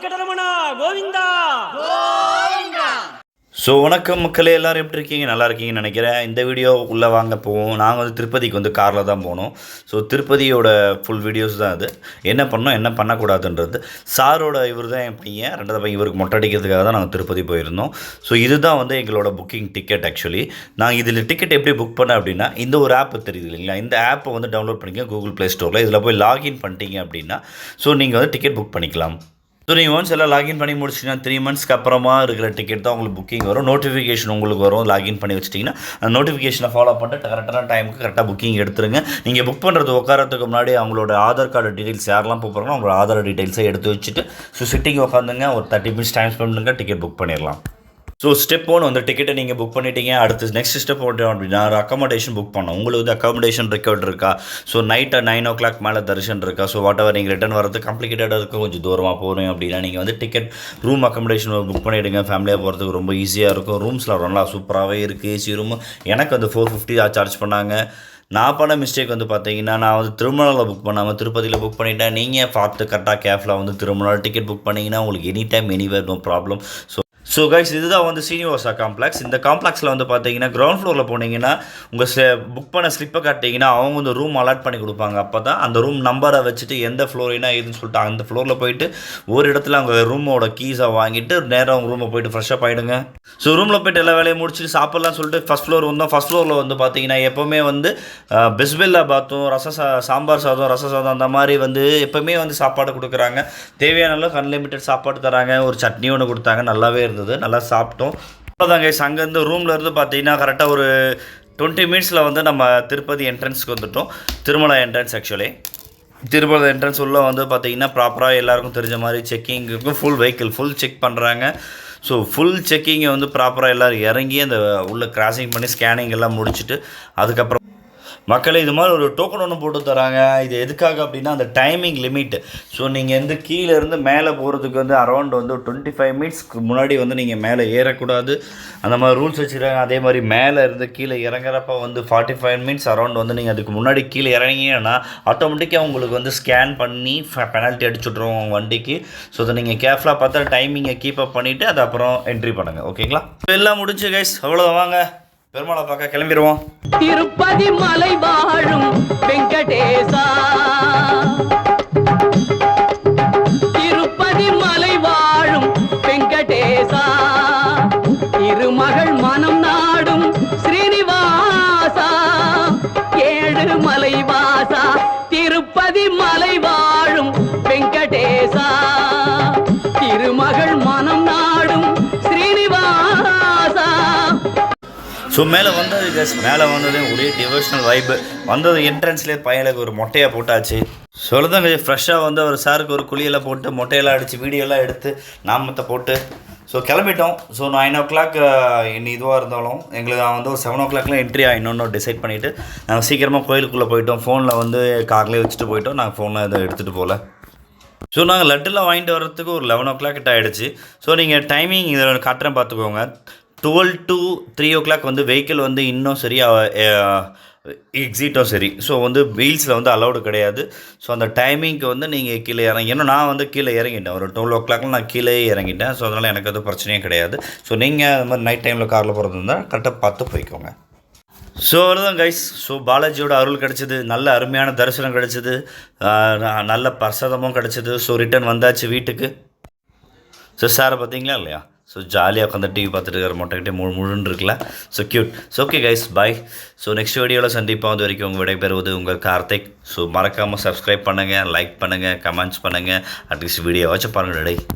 Venkataramana Govinda. So வணக்கம் மக்களே, எல்லோரும் எப்படி இருக்கீங்க? நல்லா இருக்கீங்கன்னு நினைக்கிறேன். இந்த வீடியோ உள்ளே வாங்க போவோம். நாங்கள் வந்து திருப்பதிக்கு வந்து காரில் தான் போனோம். ஸோ திருப்பதியோட ஃபுல் வீடியோஸ் தான் அது. என்ன பண்ணோம், என்ன பண்ணக்கூடாதுன்றது. சாரோட இவர் தான் என் பையன், ரெண்டாவது பையன். இவருக்கு மொட்டை அடிக்கிறதுக்காக தான் நாங்கள் திருப்பதி போயிருந்தோம். ஸோ இதுதான் வந்து எங்களோட புக்கிங் டிக்கெட். ஆக்சுவலி நான் இதில் டிக்கெட் எப்படி புக் பண்ணேன் அப்படின்னா, இந்த ஒரு ஆப் தெரியுது இல்லைங்களா, இந்த ஆப்பை வந்து டவுன்லோட் பண்ணிக்க கூகுள் ப்ளே ஸ்டோரில். இதில் போய் லாகின் பண்ணிட்டீங்க அப்படின்னா ஸோ நீங்கள் வந்து டிக்கெட் புக் பண்ணிக்கலாம். ஸோ நீங்கள் ஒன்ஸ் எல்லாம் லாகின் பண்ணி முடிச்சிங்கன்னா 3 மந்த்ஸ்க்கு அப்புறமா இருக்கிற டிக்கெட் தான் உங்களுக்கு புக்கிங் வரும். நோட்டிஃபிகேஷன் உங்களுக்கு வரும். லாகின் பண்ணி வச்சிட்டிங்கன்னா அந்த நோட்டிஃபிகேஷனை ஃபாலோ பண்ணிட்டு கரெக்டான டைமுக்கு கரெக்டாக புக்கிங் எடுத்துருங்க. நீங்கள் புக் பண்ணுறது உட்காரத்துக்கு முன்னாடி அவங்களோட ஆதார் கார்டு டீட்டெயில்ஸ் யாரெல்லாம் போகிறாங்களோ அவங்களோட ஆதார் டீட்டெயில்ஸை எடுத்து வச்சுட்டு ஸோ சிட்டிங் உட்காந்துங்க. ஒரு 30 மினிட்ஸ் டைம் ஸ்பெண்ட் பண்ணுங்க, டிக்கெட் புக் பண்ணிடலாம். ஸோ ஸ்டெப் 1 வந்து டிக்கெட்டை நீங்கள் புக் பண்ணிட்டீங்க. அடுத்து நெக்ஸ்ட் ஸ்டெப் போட்டோம் அப்படின்னா அக்காமடேஷன் புக் பண்ணோம். உங்களுக்கு வந்து அக்காமடேஷன் ரெக்கார்ட் இருக்கா? ஸோ நைட்டு 9 o'clock மேலே தரிசனம் இருக்கா? ஸோ வாட் எவர் நீங்கள் ரிட்டர்ன் வரது காம்ப்ளிகேட்டடாக இருக்கும், கொஞ்சம் தூரமாக போகிறோம் அப்படின்னா நீங்கள் வந்து டிக்கெட் ரூம் அக்காமடேஷன் புக் பண்ணிவிடுங்க. ஃபேமிலியாக போகிறதுக்கு ரொம்ப ஈஸியாக இருக்கும். ரூம்ஸில் நல்லா சூப்பராகவே இருக்குது. ஏசி ரூம் எனக்கு வந்து 450 சார்ஜ் பண்ணாங்க. நான் பண்ண மிஸ்டேக் வந்து பார்த்தீங்கன்னா, நான் வந்து திருமணத்தில் புக் பண்ணாமல் திருப்பதியில் புக் பண்ணிட்டேன். நீங்கள் பார்த்து கரெக்டாக கேஃபில் வந்து திருமண டிக்கெட் புக் பண்ணிங்கன்னா உங்களுக்கு any time anywhere no problem. So guys, இதுதான் வந்து சீனிவாசா காம்ப்ளெக்ஸ். இந்த காம்ப்ளெக்ஸில் வந்து பார்த்தீங்கன்னா கிரவுண்ட் ஃப்ளோரில் போனீங்கன்னா உங்கள் புக் பண்ண ஸ்லிப்பை காட்டிங்கன்னா அவங்க வந்து ரூம் அலாட் பண்ணி கொடுப்பாங்க. அப்போ தான் அந்த ரூம் நம்பரை வச்சுட்டு எந்த ஃப்ளோர் என்ன ஏதுன்னு சொல்லிட்டு அந்த ஃப்ளோரில் போயிட்டு ஒரு இடத்துல அவங்க ரூமோட கீஸை வாங்கிட்டு நேராக அவங்க ரூமை போயிட்டு ஃப்ரெஷ்ஷப் ஆகிடுங்க. ஸோ ரூமில் போய்ட்டு எல்லா வேலையும் முடிச்சுட்டு சாப்பிட்லாம் சொல்லிட்டு ஃபஸ்ட் ஃப்ளோர் வந்தோம். ஃபஸ்ட் ஃப்ளோரில் வந்து பார்த்தீங்கன்னா எப்போவுமே வந்து பிஸ்பெல்லா பாத்தும் சாம்பார் சாதம், ரச சாதம் அந்த மாதிரி வந்து எப்போவுமே வந்து சாப்பாடு கொடுக்குறாங்க. தேவையான அளவுக்கு அன்லிமிட்டட் சாப்பாடு தராங்க. ஒரு சட்னி ஒன்று கொடுத்தாங்க, நல்லாவே இருந்தது. நல்லா சாப்பிட்டோம். அவ்வளோதாங்க. அங்கேருந்து ரூமில் இருந்து பார்த்தீங்கன்னா கரெக்டாக ஒரு 20 மினிட்ஸில் வந்து நம்ம திருப்பதி என்ட்ரன்ஸ்க்கு வந்துவிட்டோம். Tirumala entrance. Actually Tirumala entrance உள்ளே வந்து பார்த்தீங்கன்னா ப்ராப்பராக எல்லாருக்கும் தெரிஞ்ச மாதிரி செக்கிங் இருக்கும். ஃபுல் வெஹிக்கிள் ஃபுல் செக் பண்ணுறாங்க. ஸோ ஃபுல் செக்கிங்கை வந்து ப்ராப்பராக எல்லோரும் இறங்கி அந்த உள்ளே கிராசிங் பண்ணி ஸ்கேனிங் எல்லாம் முடிச்சுட்டு அதுக்கப்புறம் மக்களே இது மாதிரி ஒரு டோக்கன் ஒன்று போட்டு தராங்க. இது எதுக்காக அப்படின்னா அந்த டைமிங் லிமிட். ஸோ நீங்கள் வந்து கீழே இருந்து மேலே போகிறதுக்கு வந்து அரௌண்ட் வந்து 25 மினிட்ஸ்க்கு முன்னாடி வந்து நீங்கள் மேலே ஏறக்கூடாது. அந்த மாதிரி ரூல்ஸ் வச்சுருக்காங்க. அதே மாதிரி மேலே இருந்து கீழே இறங்குறப்ப வந்து 45 மினிட்ஸ் அரௌண்ட் வந்து நீங்கள் அதுக்கு முன்னாடி கீழே இறங்கிங்கன்னா ஆட்டோமேட்டிக்காக உங்களுக்கு வந்து ஸ்கேன் பண்ணி பெனால்ட்டி அடிச்சுட்ருவோம் உங்கள் வண்டிக்கு. ஸோ அதை நீங்கள் கேர்ஃபுல்லாக பார்த்தா டைமிங்கை கீப் அப் பண்ணிவிட்டு அது அப்புறம் என்ட்ரி பண்ணுங்கள். ஓகேங்களா? எல்லாம் முடிஞ்சு கைஸ், அவ்வளோதான். வாங்க பெருமாளை பார்க்க கிளம்பிடுவோம். திருப்பதி மலை வாழும் வெங்கடேசா, திருப்பதி மலை வாழும் வெங்கடேசா, திருமகள் மனம் நாடும் ஸ்ரீனிவாசா, ஏழு மலை வாசா, திருப்பதி மலை வாழும் வெங்கடேசா, திருமகள் மனம் நாடும் ஸ்ரீனிவாசா. ஸோ மேலே வந்தது கேஸ், மேலே வந்தது ஒரே டிவோஷனல் வைப்பு. வந்தது என்ட்ரன்ஸ்லேயே பையனுக்கு ஒரு மொட்டையாக போட்டாச்சு. சொல்லுதாங்க ஃப்ரெஷ்ஷாக வந்து ஒரு சாருக்கு ஒரு குழியெல்லாம் போட்டு மொட்டையெல்லாம் அடித்து வீடியோலாம் எடுத்து நாமத்தை போட்டு ஸோ கிளம்பிட்டோம். ஸோ 9 o'clock இன்னும் இதுவாக இருந்தாலும் எங்களுக்கு நான் வந்து ஒரு 7 o'clockலாம் என்ட்ரி ஆகிடணுன்னு டிசைட் பண்ணிவிட்டு நாங்கள் சீக்கிரமாக கோயிலுக்குள்ளே போயிட்டோம். ஃபோனில் வந்து கார்லேயே வச்சுட்டு போயிட்டோம். நாங்கள் ஃபோனில் எதுவும் எடுத்துகிட்டு போகல. ஸோ நாங்கள் லட்டுலாம் வாங்கிட்டு வர்றதுக்கு ஒரு 11 o'clock கிட்ட ஆகிடுச்சு. ஸோ நீங்கள் டைமிங் இதில் காட்டுறேன் பார்த்துக்கோங்க. 12 to 3 o'clock வந்து வெஹிக்கிள் வந்து இன்னும் சரி எக்ஸிட்டும் சரி. ஸோ வந்து வீல்ஸில் வந்து அலௌடு கிடையாது. ஸோ அந்த டைமிங்க்கு வந்து நீங்கள் கீழே இறங்கிடணும். நான் வந்து கீழே இறங்கிட்டேன். ஒரு 12 o'clock நான் கீழே இறங்கிட்டேன். ஸோ அதனால் எனக்கு அது பிரச்சனையே கிடையாது. ஸோ நீங்கள் அது மாதிரி நைட் டைமில் காரில் போகிறது இருந்தால் கரெக்டாக பார்த்து போய்க்கோங்க. ஸோ அவ்வளோதான் கைஸ். ஸோ பாலாஜியோட அருள் கிடச்சிது, நல்ல அருமையான தரிசனம் கிடச்சிது, நல்ல பிரசாதமும் கிடச்சிது. ஸோ ரிட்டன் வந்தாச்சு வீட்டுக்கு. ஸோ சாரை பார்த்தீங்களா இல்லையா? ஸோ ஜாலியாக உட்காந்து டிவி பார்த்துட்டு இருக்கிற மொட்டைக்கிட்டே முழுன்னு இருக்குல்ல. So cute. So okay guys, bye. So next வீடியோவில் சந்திப்போம். அது வரைக்கும் உங்கள் விடைபெறுவது உங்கள் கார்த்திக். ஸோ மறக்காமல் சப்ஸ்கிரைப் பண்ணுங்கள், லைக் பண்ணுங்கள், கமெண்ட்ஸ் பண்ணுங்கள். அட்லீஸ்ட் வீடியோ வச்சு பாருங்கள். டேய்